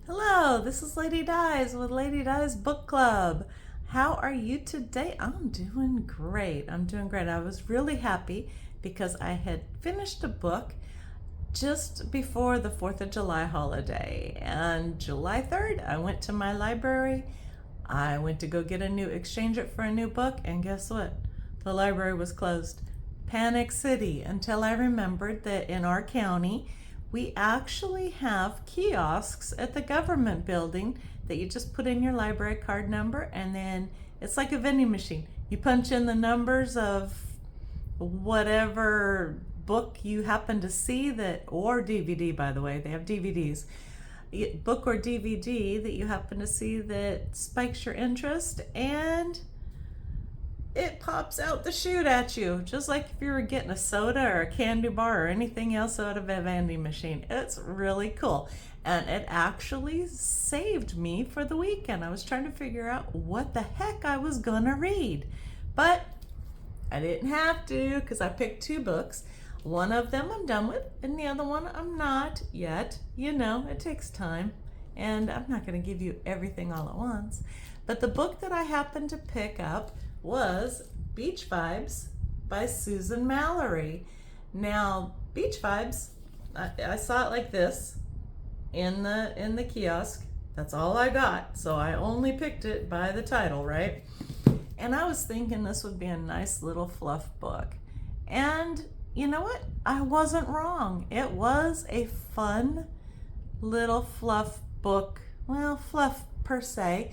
Hello, this is Lady Dies with Lady Dies Book Club. How are you today? I'm doing great. I was really happy because I had finished a book just before the 4th of July holiday. And July 3rd, I went to my library. I went to go get exchange it for a new book, and guess what? The library was closed. Panic City, until I remembered that in our county, we actually have kiosks at the government building that you just put in your library card number, and then it's like a vending machine. You punch in the numbers of whatever book you happen to see or DVD, by the way, they have DVDs, book or DVD that you happen to see that spikes your interest, and it pops out the chute at you, just like if you were getting a soda or a candy bar or anything else out of a vending machine. It's really cool. And it actually saved me for the weekend. I was trying to figure out what the heck I was gonna read. But I didn't have to, because I picked two books. One of them I'm done with, and the other one I'm not yet. It takes time. And I'm not gonna give you everything all at once. But the book that I happened to pick up was Beach Vibes by Susan Mallery. Now, Beach Vibes, I saw it like this in the kiosk. That's all I got, so I only picked it by the title, right? And I was thinking this would be a nice little fluff book. And you know what? I wasn't wrong. It was a fun little fluff book. Well, fluff per se.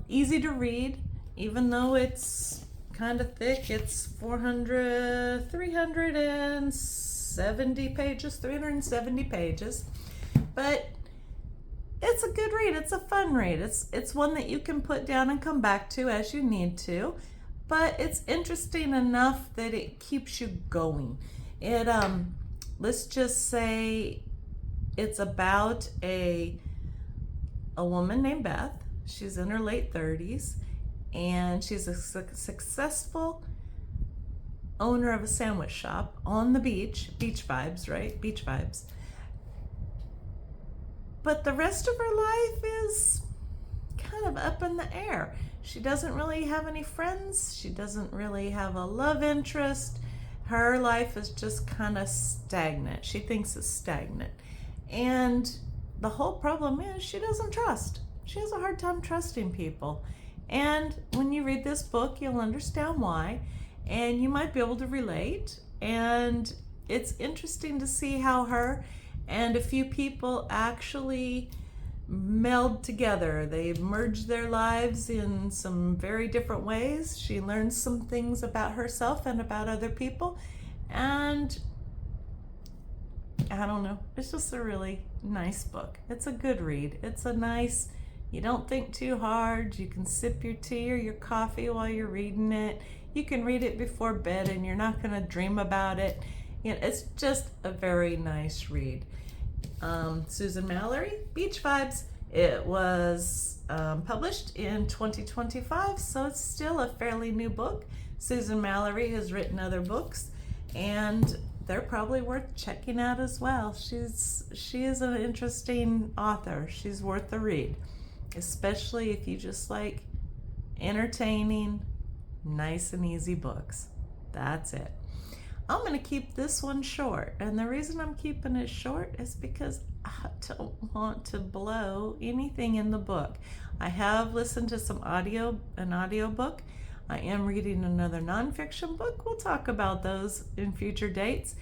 Easy to read. Even though it's kind of thick, it's 370 pages, but it's a good read. It's a fun read. It's one that you can put down and come back to as you need to, but it's interesting enough that it keeps you going. Let's just say it's about a woman named Beth. She's in her late 30s. And she's a successful owner of a sandwich shop on the beach. Beach vibes, right? Beach vibes. But the rest of her life is kind of up in the air. She doesn't really have any friends. She doesn't really have a love interest. Her life is just kind of stagnant. She thinks it's stagnant. And the whole problem is she doesn't trust. She has a hard time trusting people. And when you read this book, you'll understand why, and you might be able to relate. And it's interesting to see how her and a few people actually meld together. They merge their lives in some very different ways. She learns some things about herself and about other people. And I don't know, it's just a really nice book. It's a good read. You don't think too hard. You can sip your tea or your coffee while you're reading it. You can read it before bed and you're not going to dream about it. It's just a very nice read. Susan Mallery, Beach Vibes. It was published in 2025, so it's still a fairly new book. Susan Mallery has written other books, and they're probably worth checking out as well. She is an interesting author. She's worth the read, especially if you just like entertaining, nice and easy books. That's it. I'm going to keep this one short, and the reason I'm keeping it short is because I don't want to blow anything in the book. I have listened to an audio book. I am reading another nonfiction book. We'll talk about those in future dates.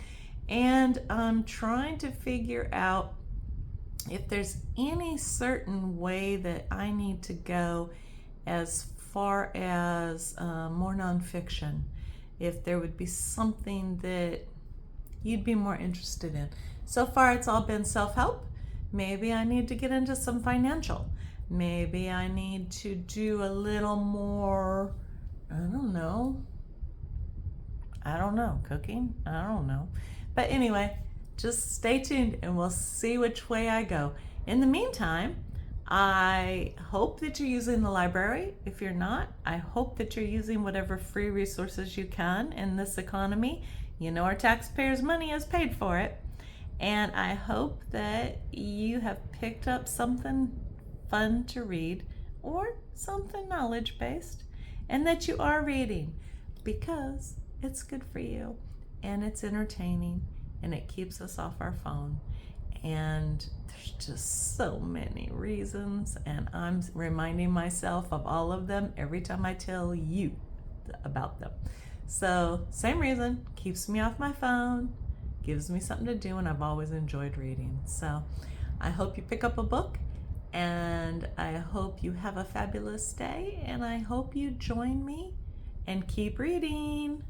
And I'm trying to figure out if there's any certain way that I need to go as far as more nonfiction, if there would be something that you'd be more interested in. So far it's all been self-help. Maybe I need to get into some financial. Maybe I need to do a little more, I don't know, cooking? I don't know. But anyway, just stay tuned and we'll see which way I go. In the meantime, I hope that you're using the library. If you're not, I hope that you're using whatever free resources you can in this economy. Our taxpayers' money is paid for it. And I hope that you have picked up something fun to read or something knowledge based, and that you are reading because it's good for you and it's entertaining and it keeps us off our phone. And there's just so many reasons, and I'm reminding myself of all of them every time I tell you about them. So, same reason, keeps me off my phone, gives me something to do, and I've always enjoyed reading. So, I hope you pick up a book, and I hope you have a fabulous day, and I hope you join me and keep reading.